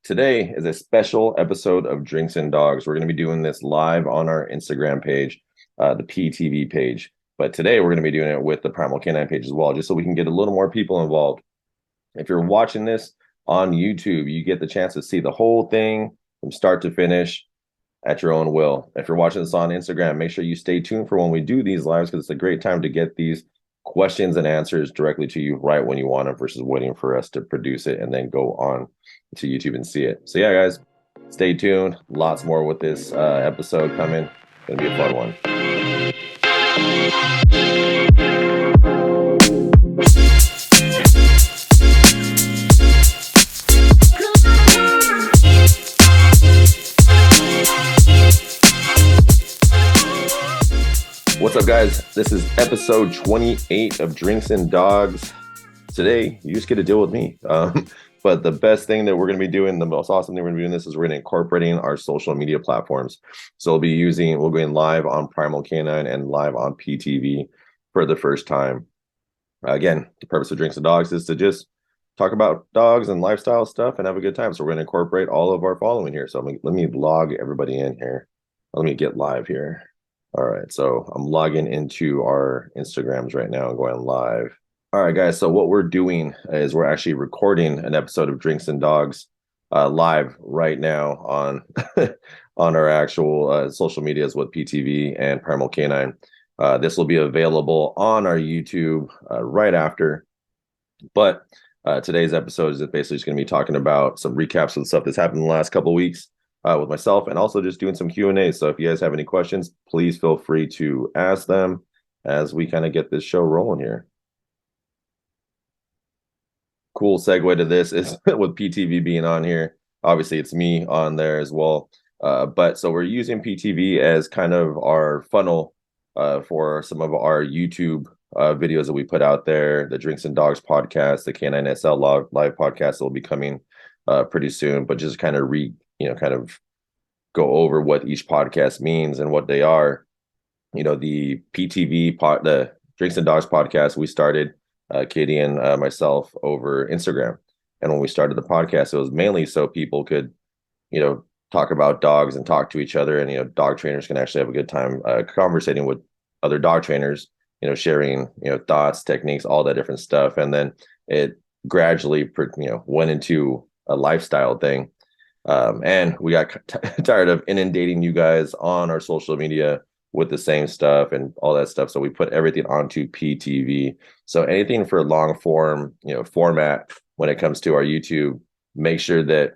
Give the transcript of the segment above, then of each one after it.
Today is a special episode of Drinks and Dogs. We're going to be doing this live on our Instagram page, the PTV page. But today we're going to be doing it with the Primal Canine page as well, just so we can get a little more people involved. If you're watching this on YouTube, you get the chance to see the whole thing from start to finish at your own will. If you're watching this on Instagram, make sure you stay tuned for when we do these lives, because it's a great time to get these questions and answers directly to you right when you want them versus waiting for us to produce it and then go on to YouTube and see it. So yeah, guys, stay tuned. Lots more with this episode coming. Gonna be a fun one. What's up, guys? This is episode 28 of Drinks and Dogs. Today, you just get to deal with me. But the best thing that we're going to be doing, the most awesome thing we're going to be doing this is we're going to incorporating our social media platforms. So we'll be going live on Primal Canine and live on PTV for the first time. Again, the purpose of Drinks and Dogs is to just talk about dogs and lifestyle stuff and have a good time. So we're going to incorporate all of our following here. So let me log everybody in here. Let me get live here. All right, so I'm logging into our Instagrams right now and going live. All right, guys, so what we're doing is we're actually recording an episode of Drinks and Dogs live right now on on our actual social medias with PTV and Primal Canine. This will be available on our YouTube right after. But today's episode is basically just going to be talking about some recaps of the stuff that's happened in the last couple of weeks. With myself, and also just doing some Q&As. So if you guys have any questions, please feel free to ask them as we kind of get this show rolling here. Cool segue to this is with PTV being on here. Obviously, it's me on there as well. But so we're using PTV as kind of our funnel for some of our YouTube videos that we put out there. The Drinks and Dogs podcast, the QnA's live podcast will be coming pretty soon. But just kind of kind of go over what each podcast means and what they are. The the Drinks and Dogs podcast, we started, Katie and myself, over Instagram. And when we started the podcast, it was mainly so people could, talk about dogs and talk to each other. And, dog trainers can actually have a good time conversating with other dog trainers, sharing, thoughts, techniques, all that different stuff. And then it gradually, went into a lifestyle thing. And we got tired of inundating you guys on our social media with the same stuff and all that stuff. So we put everything onto PTV. So anything for long form, format when it comes to our YouTube, make sure that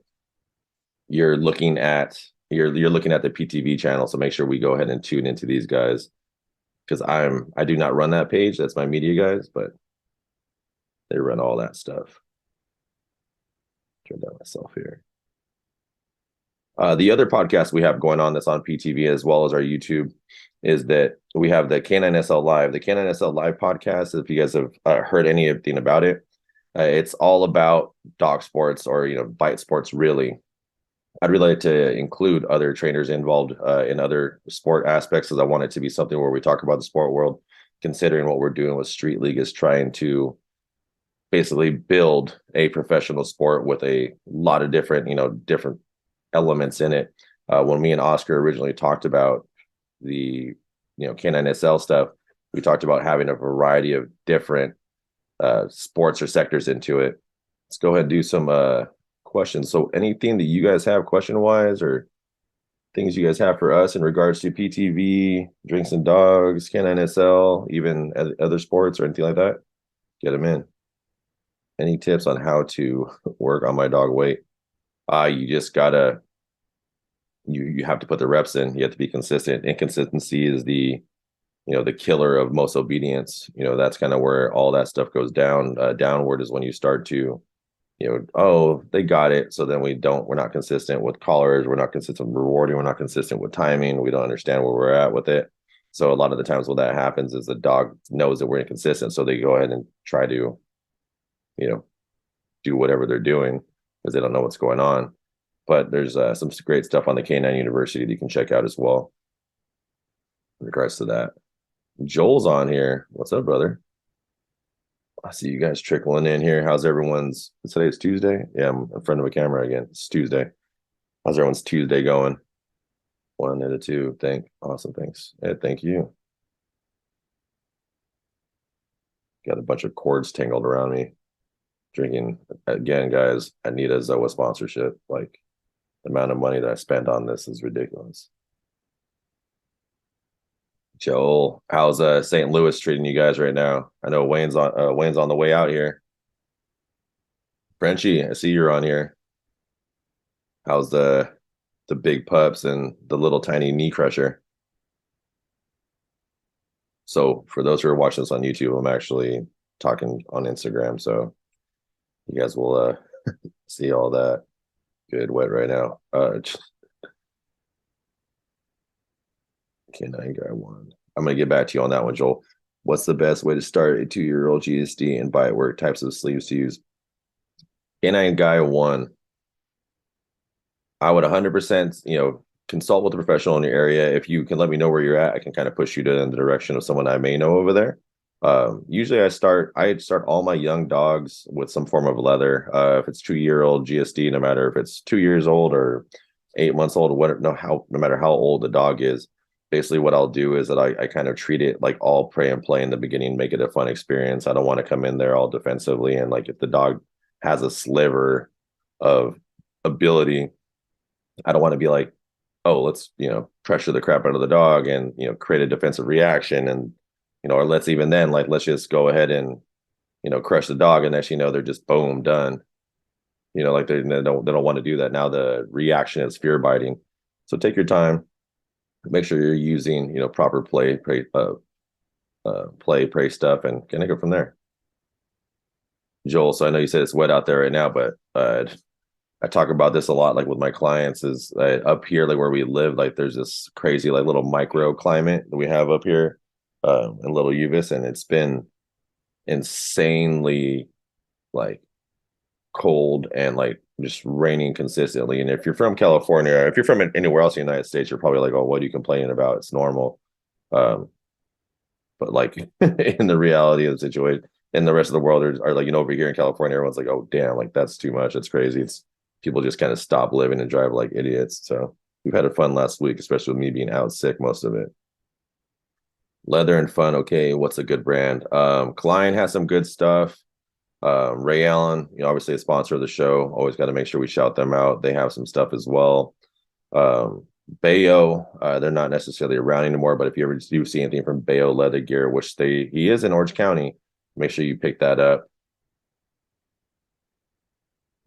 you're looking at you're looking at the PTV channel. So make sure we go ahead and tune into these guys, because I do not run that page. That's my media guys, but they run all that stuff. Turn down myself here. The other podcast we have going on that's on PTV as well as our YouTube is that we have the QnA's Live. The QnA's Live podcast, if you guys have heard anything about it, it's all about dog sports or, bite sports, really. I'd really like to include other trainers involved in other sport aspects, because I want it to be something where we talk about the sport world, considering what we're doing with Street League is trying to basically build a professional sport with a lot of different elements in it. When me and Oscar originally talked about the QnA's stuff, we talked about having a variety of different sports or sectors into it. Let's go ahead and do some questions. So anything that you guys have question wise, or things you guys have for us in regards to PTV, Drinks and Dogs, QnA's, even other sports or anything like that, get them in. Any tips on how to work on my dog weight? You just gotta, you have to put the reps in. You have to be consistent. Inconsistency is the killer of most obedience. That's kind of where all that stuff goes down. Downward is when you start to, oh, they got it. So then we're not consistent with collars. We're not consistent with rewarding. We're not consistent with timing. We don't understand where we're at with it. So a lot of the times when that happens is the dog knows that we're inconsistent. So they go ahead and try to, do whatever they're doing, because they don't know what's going on. But there's some great stuff on the Canine University that you can check out as well in regards to that. Joel's on here. What's up, brother? I see you guys trickling in here. How's everyone's? Today's Tuesday. Yeah, I'm in front of a camera again. It's Tuesday. How's everyone's Tuesday going? One and a two. Awesome. Thanks. Yeah, thank you. Got a bunch of cords tangled around me. Drinking again, guys. I need a Zoa sponsorship. Like the amount of money that I spent on this is ridiculous. Joel, how's St. Louis treating you guys right now? I know Wayne's on the way out here. Frenchie, I see you're on here. How's the big pups and the little tiny knee crusher? So for those who are watching this on YouTube, I'm actually talking on Instagram, so you guys will see all that. Good wet right now. Canine guy one. I'm gonna get back to you on that one, Joel. What's the best way to start a 2-year-old GSD and bite work? Types of sleeves to use? Canine guy one. I would 100%, consult with a professional in your area. If you can let me know where you're at, I can kind of push you in the direction of someone I may know over there. Usually I start all my young dogs with some form of leather. If it's 2-year-old GSD, no matter if it's 2 years old or 8 months old, no matter how old the dog is, basically what I'll do is that I kind of treat it like all pray and play in the beginning, make it a fun experience. I don't want to come in there all defensively. And like if the dog has a sliver of ability, I don't want to be like, oh, let's, pressure the crap out of the dog and, create a defensive reaction. And, or let's even then, like, let's just go ahead and, crush the dog. And actually, they're just boom, done. Like they don't want to do that. Now the reaction is fear biting. So take your time, make sure you're using, proper play pray stuff and kind of go from there. Joel, so I know you said it's wet out there right now, but I talk about this a lot, like with my clients, is up here, like where we live, like there's this crazy, like little microclimate that we have up here in Little Uvis, and it's been insanely like cold and like just raining consistently. And if you're from California, or if you're from anywhere else in the United States, you're probably like, oh, what are you complaining about? It's normal. But like in the reality of the situation, in the rest of the world are like, over here in California, everyone's like, oh, damn, like that's too much. It's crazy. It's people just kind of stop living and drive like idiots. So we've had a fun last week, especially with me being out sick most of it. Leather and fun. Okay, what's a good brand? Klein has some good stuff. Ray Allen, obviously a sponsor of the show. Always got to make sure we shout them out. They have some stuff as well. Bayo, they're not necessarily around anymore, but if you ever do see anything from Bayo Leather Gear, which he is in Orange County, make sure you pick that up.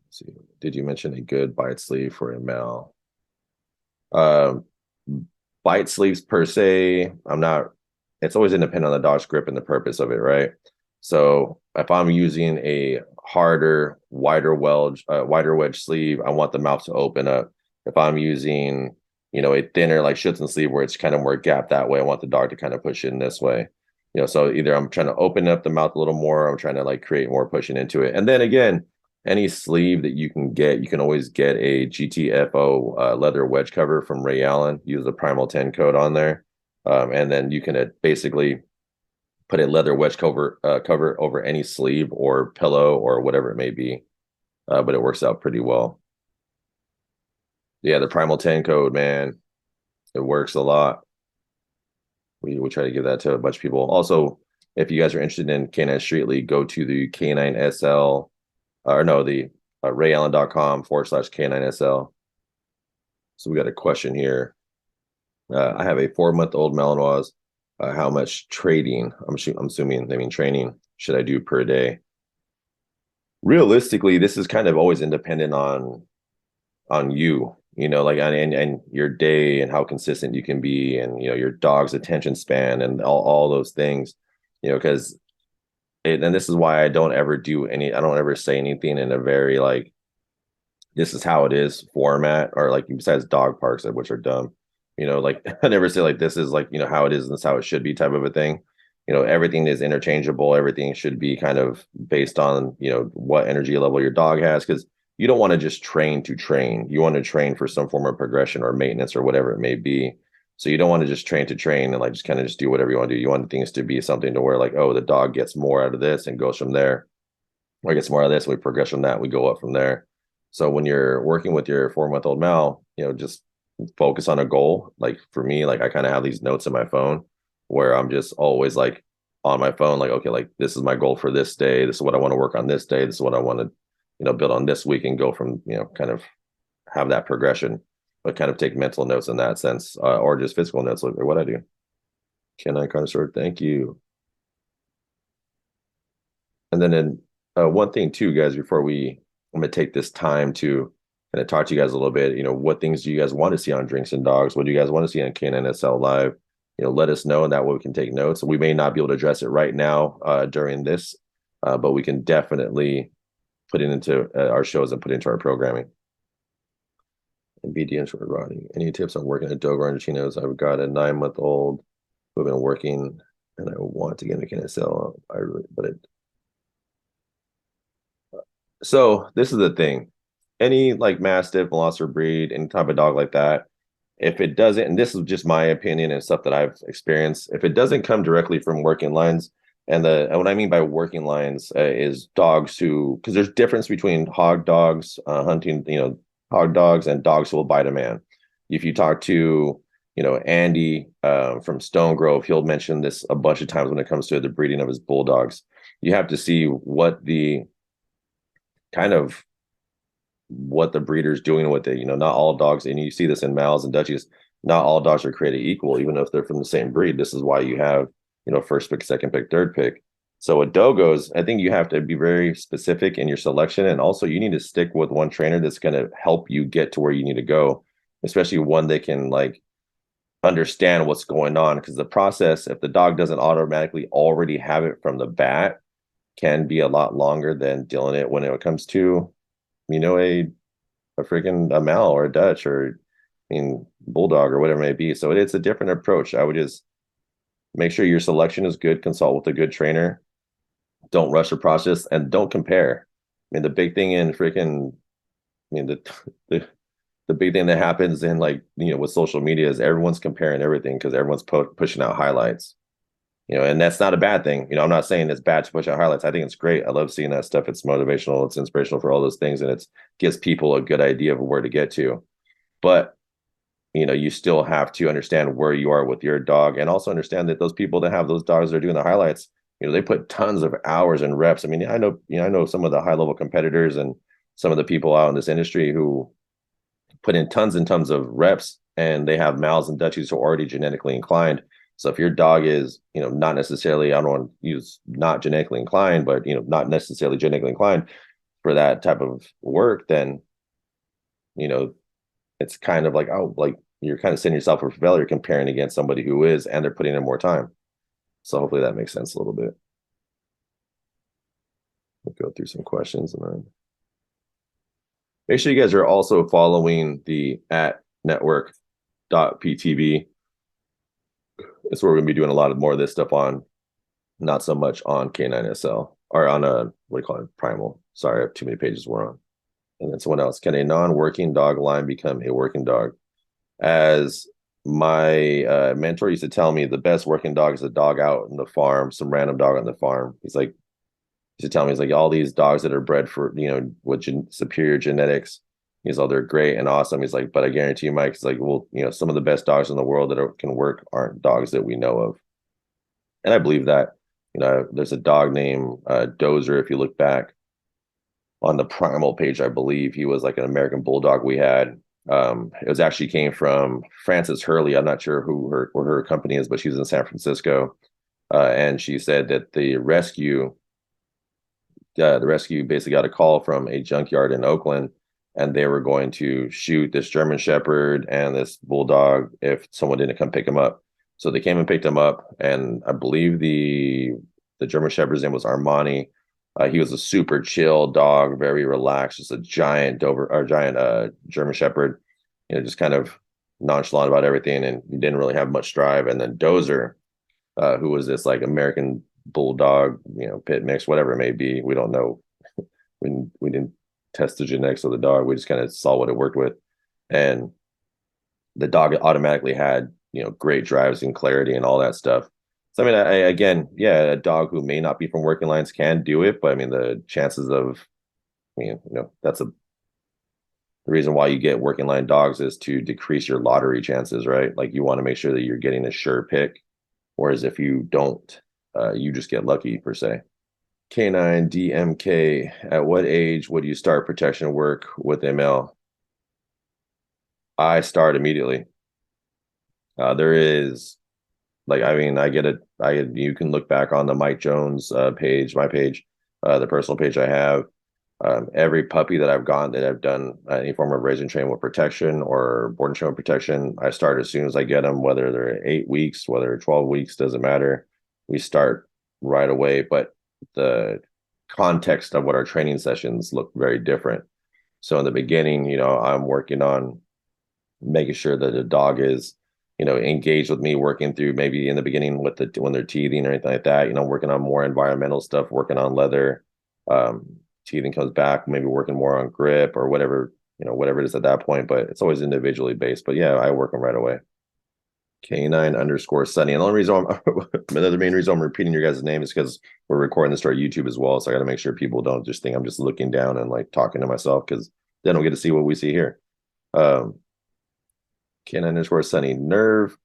Let's see, did you mention a good bite sleeve for a male? Bite sleeves per se, it's always independent on the dog's grip and the purpose of it, right? So if I'm using a harder, wider wedge sleeve, I want the mouth to open up. If I'm using, a thinner like Schützen sleeve where it's kind of more gap that way, I want the dog to kind of push in this way. So either I'm trying to open up the mouth a little more, I'm trying to like create more pushing into it. And then again, any sleeve that you can get, you can always get a GTFO leather wedge cover from Ray Allen. Use the Primal 10 code on there. And then you can basically put a leather wedge cover over any sleeve or pillow or whatever it may be. But it works out pretty well. Yeah, the Primal 10 code, man. It works a lot. We try to give that to a bunch of people. Also, if you guys are interested in Canine Street League, go to the K9SL, or no, the rayallen.com/K9SL. So we got a question here. I have a 4-month-old Malinois. How much trading, I'm assuming they mean training, should I do per day? Realistically, this is kind of always independent on you, like and your day and how consistent you can be, and your dog's attention span and all those things, because and this is why I don't ever say anything in a very like this is how it is format, or like besides dog parks, which are dumb, like I never say like this is like how it is and this is how it should be type of a thing. Everything is interchangeable. Everything should be kind of based on what energy level your dog has, because you don't want to just train to train. You want to train for some form of progression or maintenance or whatever it may be. So you don't want to just train to train and like just kind of just do whatever you want to do. You want things to be something to where like, oh, the dog gets more out of this and goes from there, or gets more out of this, and we progress from that, we go up from there. So when you're working with your 4-month-old Mal, just focus on a goal. Like for me, like I kind of have these notes in my phone where I'm just always like on my phone, like, okay, like this is my goal for this day. This is what I want to work on this day. This is what I want to, build on this week and go from, kind of have that progression, but kind of take mental notes in that sense, or just physical notes like what I do. Can I connoisseur? Thank you. And then one thing too, guys, before I'm gonna take this time to kind of talk to you guys a little bit. What things do you guys want to see on Drinks and Dogs? What do you guys want to see on QnA's Live? Let us know, and that way we can take notes. We may not be able to address it right now during this, but we can definitely put it into our shows and put it into our programming. And BDN for Ronnie. Any tips on working at Dogo Ranchinos? I've got a 9-month-old who've been working, and I want to get a QnA's. I really, but it. So this is the thing. Any like Mastiff, Velociraptor breed, any type of dog like that, if it doesn't, and this is just my opinion and stuff that I've experienced, if it doesn't come directly from working lines, and what I mean by working lines is dogs who, because there's difference between hog dogs, hunting, hog dogs and dogs who will bite a man. If you talk to, Andy from Stone Grove, he'll mention this a bunch of times when it comes to the breeding of his bulldogs. You have to see what the kind of what the breeder's doing with it. Not all dogs, and you see this in Mals and Dutchies, not all dogs are created equal, even if they're from the same breed. This is why you have, first pick, second pick, third pick. So with dogos, I think you have to be very specific in your selection. And also you need to stick with one trainer that's going to help you get to where you need to go, especially one that can like understand what's going on. Because the process, if the dog doesn't automatically already have it from the bat, can be a lot longer than dealing it when it comes to, a freaking a Mal or a Dutch or bulldog or whatever it may be. So it's a different approach. I would just make sure your selection is good, consult with a good trainer, don't rush the process, and don't compare. The big thing in freaking the the, the big thing that happens in like with social media is everyone's comparing everything because everyone's pushing out highlights. And that's not a bad thing. I'm not saying it's bad to push out highlights. I think it's great. I love seeing that stuff. It's motivational, it's inspirational for all those things, and it gives people a good idea of where to get to. But you still have to understand where you are with your dog, and also understand that those people that have those dogs that are doing the highlights, they put tons of hours and reps. I know some of the high level competitors and some of the people out in this industry who put in tons and tons of reps, and they have Mals and Dutchies who are already genetically inclined. So if your dog is, not necessarily, I don't want to use not genetically inclined, but, not necessarily genetically inclined for that type of work, then, it's kind of like, oh, like you're kind of setting yourself for failure comparing against somebody who is, and they're putting in more time. So hopefully that makes sense a little bit. We'll go through some questions and then make sure you guys are also following the @network.ptv. It's where we're going to be doing a lot of more of this stuff on, not so much on K9SL or on a, what do you call it, Primal. Sorry, I have too many pages we're on. And then someone else, can a non-working dog line become a working dog? As my mentor used to tell me, the best working dog is a dog out in the farm, some random dog on the farm. He's like, he used to tell me, he's like, all these dogs that are bred for, with superior genetics, he's all, they're great and awesome. He's like, but I guarantee you, Mike, he's like, well, some of the best dogs in the world that can work aren't dogs that we know of. And I believe that. There's a dog named Dozer. If you look back on the Primal page, I believe he was like an American Bulldog we had. It was actually came from Frances Hurley. I'm not sure who her company is, but she's in San Francisco. And she said that the rescue basically got a call from a junkyard in Oakland, and they were going to shoot this German Shepherd and this Bulldog if someone didn't come pick him up. So they came and picked him up, and I believe the German Shepherd's name was Armani. He was a super chill dog, very relaxed, just a giant German Shepherd, just kind of nonchalant about everything, and he didn't really have much drive. And then Dozer, who was this like American Bulldog, pit mix, whatever it may be. We don't know. We didn't test the genetics of the dog. We just kind of saw what it worked with, and the dog automatically had great drives and clarity and all that stuff. So I mean, again, yeah, a dog who may not be from working lines can do it, but I mean, the chances of, that's the reason why you get working line dogs is to decrease your lottery chances, right? Like you want to make sure that you're getting a sure pick, whereas if you don't, you just get lucky per se. Canine DMK, at what age would you start protection work with ML? I start immediately. There is like, I mean, you can look back on the Mike Jones page, my page, the personal page I have. Every puppy that I've gotten that I've done any form of raising train with protection or board and train with protection, I start as soon as I get them, whether they're 8 weeks, whether they're 12 weeks, doesn't matter. We start right away, but the context of what our training sessions look very different. So in the beginning, I'm working on making sure that the dog is, engaged with me, working through maybe in the beginning with when they're teething or anything like that, working on more environmental stuff, working on leather. Teething comes back, maybe working more on grip or whatever, whatever it is at that point, but it's always individually based. But yeah, I work them right away. K9_Sunny. And the only reason another main reason I'm repeating your guys' name is because we're recording this to our YouTube as well. So I got to make sure people don't just think I'm just looking down and like talking to myself, because they don't get to see what we see here. K9_Sunny. Nerve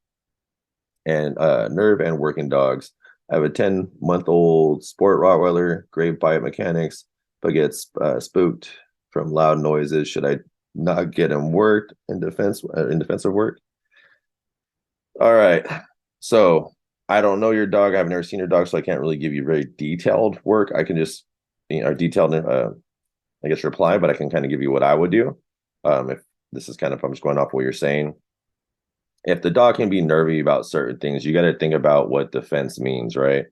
and working dogs. I have a 10-month-old sport Rottweiler, great biomechanics, but gets spooked from loud noises. Should I not get him worked in defensive work? All right. So I don't know your dog. I've never seen your dog, so I can't really give you very detailed work. I can just, detailed, I guess, reply, but I can kind of give you what I would do. If this is kind of, I'm just going off what you're saying. If the dog can be nervy about certain things, you got to think about what defense means, right?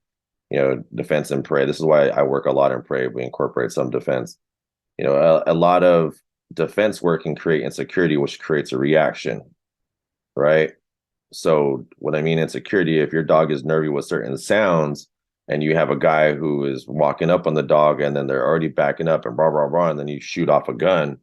Defense and prey. This is why I work a lot in prey. We incorporate some defense. A lot of defense work can create insecurity, which creates a reaction, right? So what I mean insecurity, if your dog is nervy with certain sounds and you have a guy who is walking up on the dog and then they're already backing up and blah, blah, blah, and then you shoot off a gun,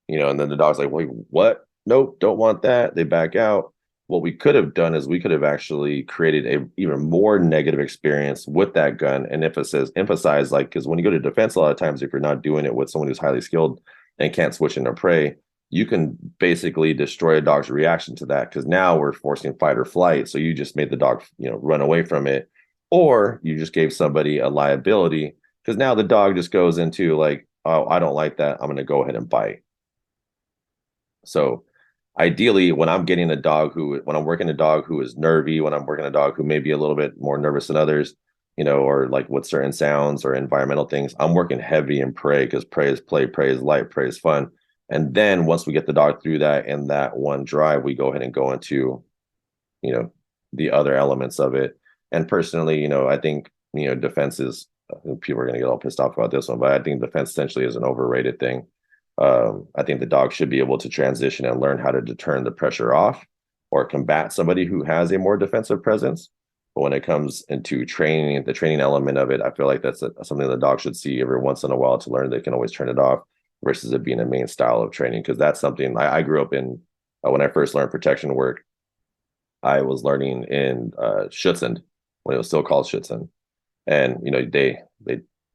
and then the dog's like, wait, what? Nope, don't want that. They back out. What we could have done is we could have actually created a even more negative experience with that gun and emphasize like, because when you go to defense, a lot of times, if you're not doing it with someone who's highly skilled and can't switch into prey, you can basically destroy a dog's reaction to that, because now we're forcing fight or flight. So you just made the dog, run away from it, or you just gave somebody a liability, because now the dog just goes into like, oh, I don't like that, I'm going to go ahead and bite. So ideally, when I'm working a dog who is nervy, when I'm working a dog who may be a little bit more nervous than others, or like with certain sounds or environmental things, I'm working heavy in prey, because prey is play, prey is light, prey is fun. And then once we get the dog through that in that one drive, we go ahead and go into, the other elements of it. And personally, I think, defense is, people are going to get all pissed off about this one, but I think defense essentially is an overrated thing. I think the dog should be able to transition and learn how to turn the pressure off or combat somebody who has a more defensive presence. But when it comes into training, the training element of it, I feel like that's something the dog should see every once in a while to learn they can always turn it off, versus it being a main style of training. Because that's something I grew up in. When I first learned protection work, I was learning in Schutzhund, when it was still called Schutzhund. And,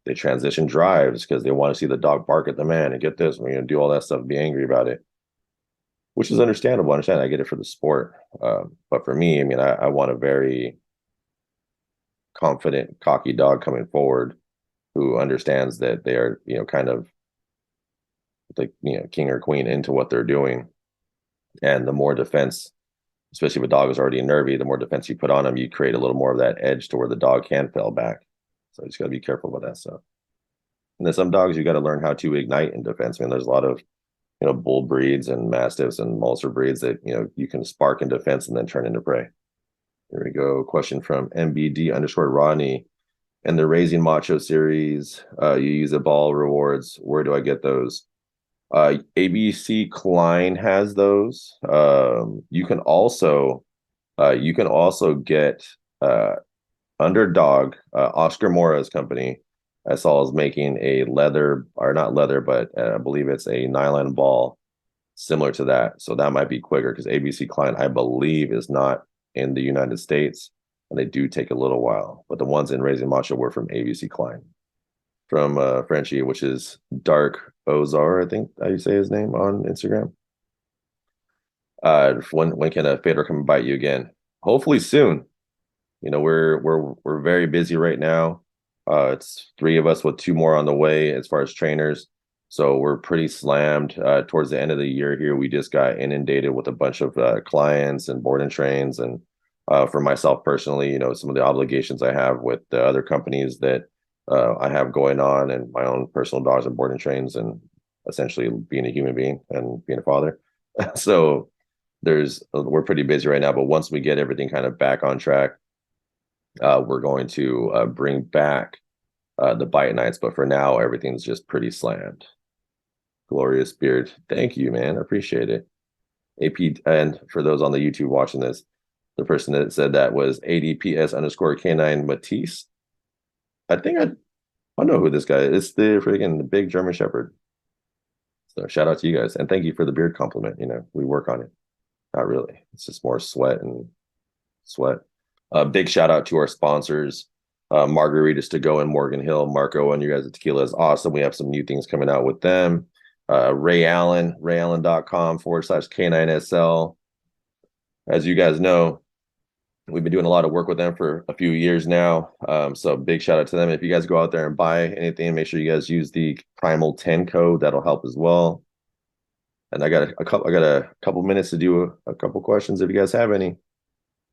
they transition drives because they want to see the dog bark at the man and get this. We're going to do all that stuff and be angry about it, which is understandable. I get it for the sport. But for me, I mean, I want a very confident, cocky dog coming forward who understands that they are, kind of like, king or queen into what they're doing. And the more defense, especially if a dog is already nervy, the more defense you put on them, you create a little more of that edge to where the dog can fall back. So you just got to be careful with that stuff. And then some dogs, you got to learn how to ignite in defense. I mean, there's a lot of, bull breeds and mastiffs and Mulser breeds that, you can spark in defense and then turn into prey. Here we go. Question from MBD_Rodney. In the Raising Macho series, you use a ball rewards. Where do I get those? ABC Klein has those. You can also get Underdog, Oscar Mora's company. I saw is making a leather, or not leather, but I believe it's a nylon ball similar to that. So that might be quicker, because ABC Klein, I believe, is not in the United States, and they do take a little while. But the ones in Raising Macho were from ABC Klein, from Frenchie, which is Dark Ozar, I think how you say his name on Instagram. When can a Fedor come and bite you again? Hopefully soon. You know, we're very busy right now. It's three of us with two more on the way as far as trainers. So we're pretty slammed. Towards the end of the year here, we just got inundated with a bunch of clients and board and trains. And for myself personally, you know, some of the obligations I have with the other companies that I have going on, and my own personal dogs and board and trains, and essentially being a human being and being a father. So we're pretty busy right now. But once we get everything kind of back on track, we're going to bring back the bite nights, but for now, everything's just pretty slammed. Glorious Beard. Thank you, man. I appreciate it. AP, and for those on the YouTube watching this, the person that said that was ADPS_K9 Matisse. I think I know who this guy is. It's the big German Shepherd. So shout out to you guys. And thank you for the beard compliment. You know, we work on it. Not really. It's just more sweat and sweat. Big shout out to our sponsors, Margaritas to Go in Morgan Hill. Marco and you guys at Tequila is awesome. We have some new things coming out with them. Ray Allen, rayallen.com/K9SL. As you guys know, we've been doing a lot of work with them for a few years now. So big shout out to them. If you guys go out there and buy anything, make sure you guys use the Primal 10 code. That'll help as well. And I got a couple minutes to do a couple questions if you guys have any.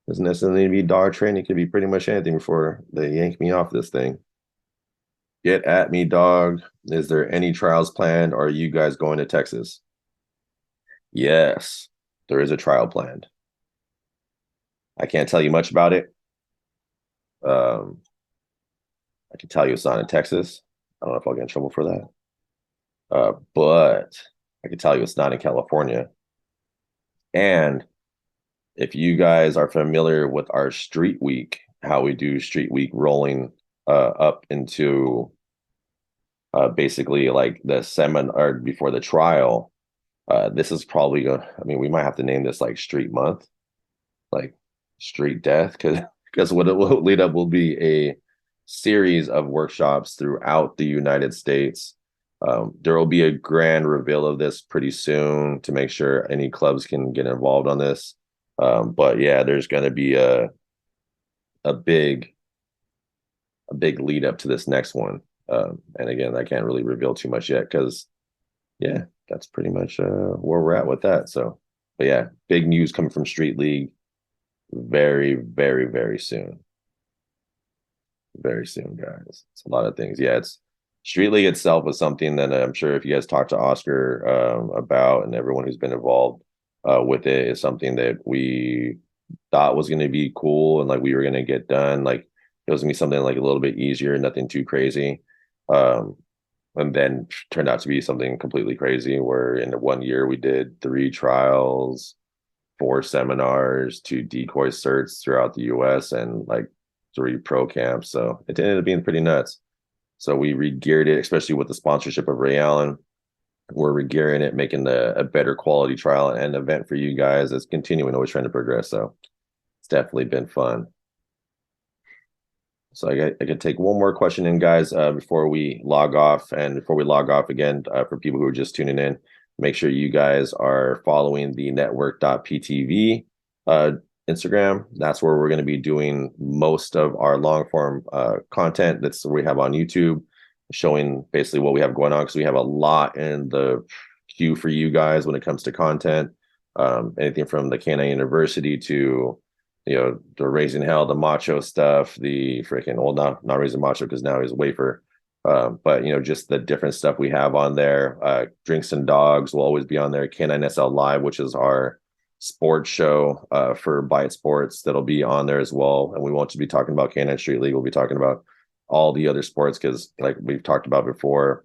Doesn't necessarily need to be dog training. It could be pretty much anything before they yank me off this thing. Get at me, dog. Is there any trials planned? Or are you guys going to Texas? Yes, there is a trial planned. I can't tell you much about it. I can tell you it's not in Texas. I don't know if I'll get in trouble for that. But I can tell you it's not in California. And if you guys are familiar with our Street Week, how we do Street Week rolling up into basically like the seminar before the trial, this is probably we might have to name this like Street Month, like Street Death, because what it will lead up will be a series of workshops throughout the United States. There will be a grand reveal of this pretty soon to make sure any clubs can get involved on this. But yeah, there's going to be a big lead up to this next one. And again, I can't really reveal too much yet because, yeah, that's pretty much where we're at with that. So, but yeah, big news coming from Street League very, very, very soon. Very soon, guys. It's a lot of things. Yeah, it's Street League itself was something that I'm sure if you guys talk to Oscar about, and everyone who's been involved with it, is something that we thought was going to be cool and like we were going to get done. Like it was going to be something like a little bit easier, nothing too crazy. And then turned out to be something completely crazy where in 1 year we did 3 trials, 4 seminars, 2 decoy certs throughout the US, and like 3 pro camps. So it ended up being pretty nuts. So we re-geared it, especially with the sponsorship of Ray Allen. We're re-gearing it, making a better quality trial and event for you guys. It's continuing, always trying to progress. So it's definitely been fun. So I could take one more question in, guys, before we log off. And before we log off again, for people who are just tuning in, make sure you guys are following the network.ptv Instagram. That's where we're going to be doing most of our long form content. That's what we have on YouTube, showing basically what we have going on, because we have a lot in the queue for you guys when it comes to content. Anything from the Canine University to, you know, the Raising Hell, the Macho stuff, the freaking not Raising Macho because now he's Wafer. But, you know, just the different stuff we have on there. Drinks and Dogs will always be on there. QnA's Live, which is our sports show for Bite Sports, that'll be on there as well. And we won't just be talking about Canine Street League. We'll be talking about all the other sports because, like we've talked about before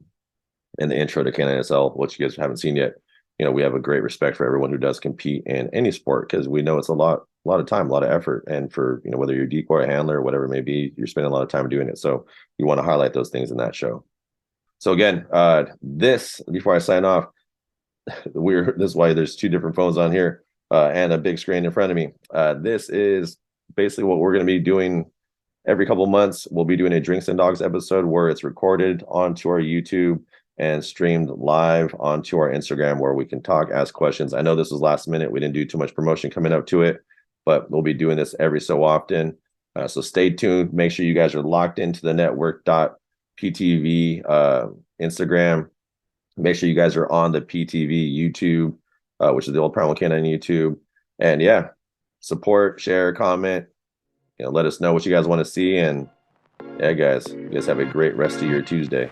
in the intro to QnA's, which you guys haven't seen yet, you know, we have a great respect for everyone who does compete in any sport because we know it's a lot of time, a lot of effort. And for, you know, whether you're a decoy, handler, or whatever it may be, you're spending a lot of time doing it. So you want to highlight those things in that show. So again, this, before I sign off, this is why there's 2 different phones on here. and a big screen in front of me. This is basically what we're going to be doing every couple months. We'll be doing a Drinks and Dogs episode where it's recorded onto our YouTube and streamed live onto our Instagram, where we can talk, ask questions. I know this was last minute. We didn't do too much promotion coming up to it, but we'll be doing this every so often. So stay tuned. Make sure you guys are locked into the network.ptv Instagram. Make sure you guys are on the PTV YouTube, which is the Old Primal Canine YouTube. And yeah, support, share, comment. Let us know what you guys want to see. And yeah, guys, you guys have a great rest of your Tuesday.